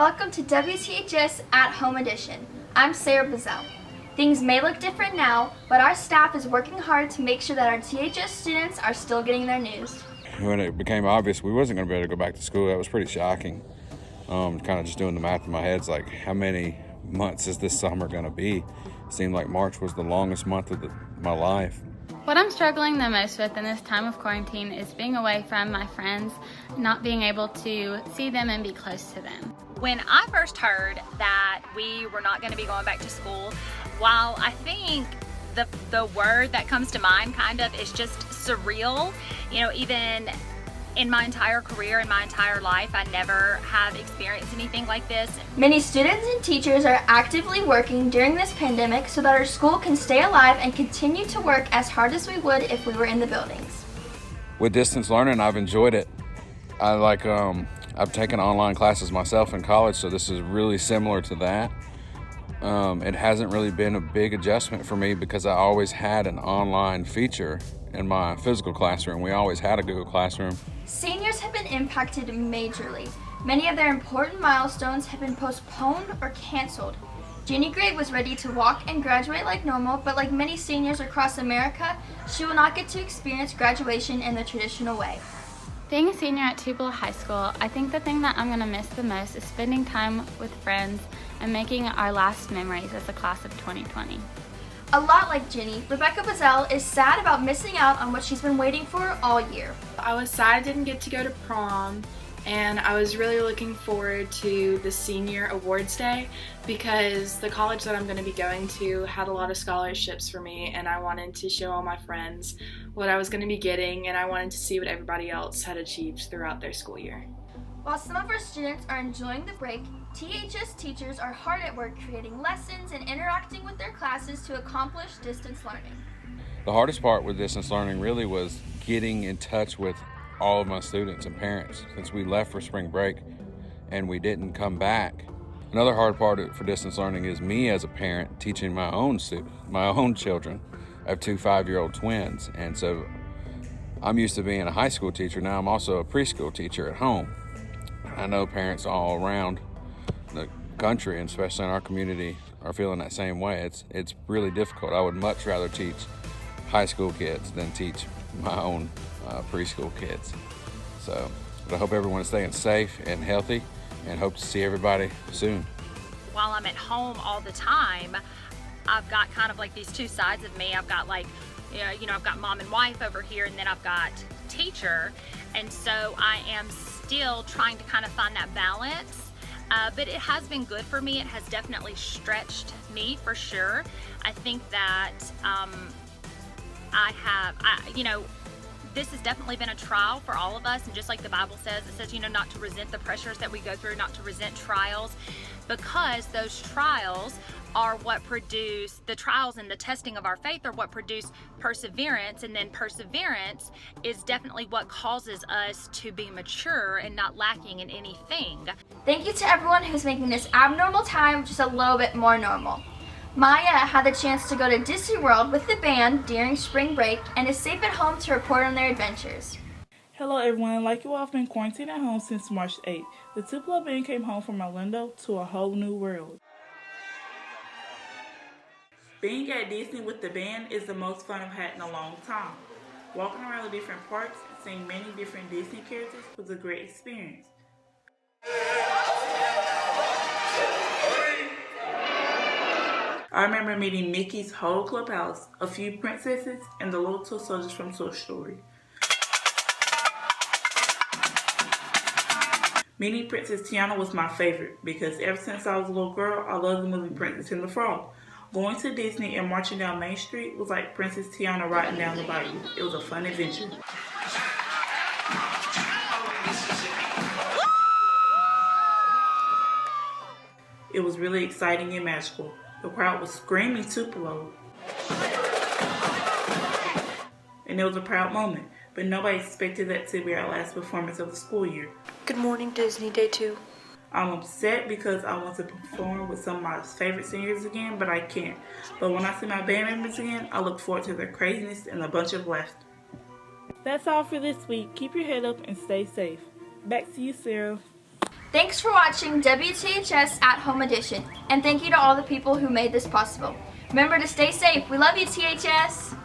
Welcome to WTHS At Home Edition. I'm Sarah Buzzell. Things may look different now, but our staff is working hard to make sure that our THS students are still getting their news. When it became obvious we wasn't going to be able to go back to school, that was pretty shocking. Kind of just doing the math in my head, it's like, how many months is this summer going to be? It seemed like March was the longest month of my life. What I'm struggling the most with in this time of quarantine is being away from my friends, not being able to see them and be close to them. When I first heard that we were not going to be going back to school, while I think the word that comes to mind kind of is just surreal, even in my entire career, in my entire life, I never have experienced anything like this. Many students and teachers are actively working during this pandemic so that our school can stay alive and continue to work as hard as we would if we were in the buildings. With distance learning, I've enjoyed it. I've taken online classes myself in college, so this is really similar to that. It hasn't really been a big adjustment for me because I always had an online feature in my physical classroom. We always had a Google Classroom. Seniors have been impacted majorly. Many of their important milestones have been postponed or canceled. Jenny Gray was ready to walk and graduate like normal, but like many seniors across America, she will not get to experience graduation in the traditional way. Being a senior at Tupelo High School, I think the thing that I'm going to miss the most is spending time with friends and making our last memories as the class of 2020. A lot like Jenny, Rebecca Buzzell is sad about missing out on what she's been waiting for all year. I was sad I didn't get to go to prom, and I was really looking forward to the Senior Awards Day because the college that I'm going to be going to had a lot of scholarships for me, and I wanted to show all my friends what I was going to be getting, and I wanted to see what everybody else had achieved throughout their school year. While some of our students are enjoying the break, THS teachers are hard at work creating lessons and interacting with their classes to accomplish distance learning. The hardest part with distance learning really was getting in touch with all of my students and parents since we left for spring break and we didn't come back. Another hard part for distance learning is me as a parent teaching my own children. I have two 5-year-old twins, and so I'm used to being a high school teacher. Now I'm also a preschool teacher at home. I know parents all around the country, and especially in our community, are feeling that same way. It's really difficult. I would much rather teach high school kids than teach my own preschool kids. But I hope everyone is staying safe and healthy, and hope to see everybody soon. While I'm at home all the time, I've got kind of like these two sides of me. I've got I've got mom and wife over here, and then I've got teacher. And so I am still trying to kind of find that balance. But it has been good for me. It has definitely stretched me for sure. I think that this has definitely been a trial for all of us. And just like the Bible says, it says, not to resent the pressures that we go through, not to resent trials, because those trials are what produce, the trials and the testing of our faith are what produce perseverance, and then perseverance is definitely what causes us to be mature and not lacking in anything. Thank you to everyone who's making this abnormal time just a little bit more normal. Maya had the chance to go to Disney World with the band during spring break and is safe at home to report on their adventures. Hello everyone, like you all have been quarantined at home since March 8th. The Tupelo band came home from Orlando to a whole new world. Being at Disney with the band is the most fun I've had in a long time. Walking around the different parks and seeing many different Disney characters was a great experience. I remember meeting Mickey's whole clubhouse, a few princesses, and the little toy soldiers from Toy Story. Meeting Princess Tiana was my favorite because ever since I was a little girl, I loved the movie Princess and the Frog. Going to Disney and marching down Main Street was like Princess Tiana riding down the bayou. It was a fun adventure. It was really exciting and magical. The crowd was screaming Tupelo. And it was a proud moment, but nobody expected that to be our last performance of the school year. Good morning, Disney, day 2. I'm upset because I want to perform with some of my favorite singers again, but I can't. But when I see my band members again, I look forward to their craziness and a bunch of laughter. That's all for this week. Keep your head up and stay safe. Back to you, Sarah. Thanks for watching WTHS At Home Edition, and thank you to all the people who made this possible. Remember to stay safe. We love you, THS!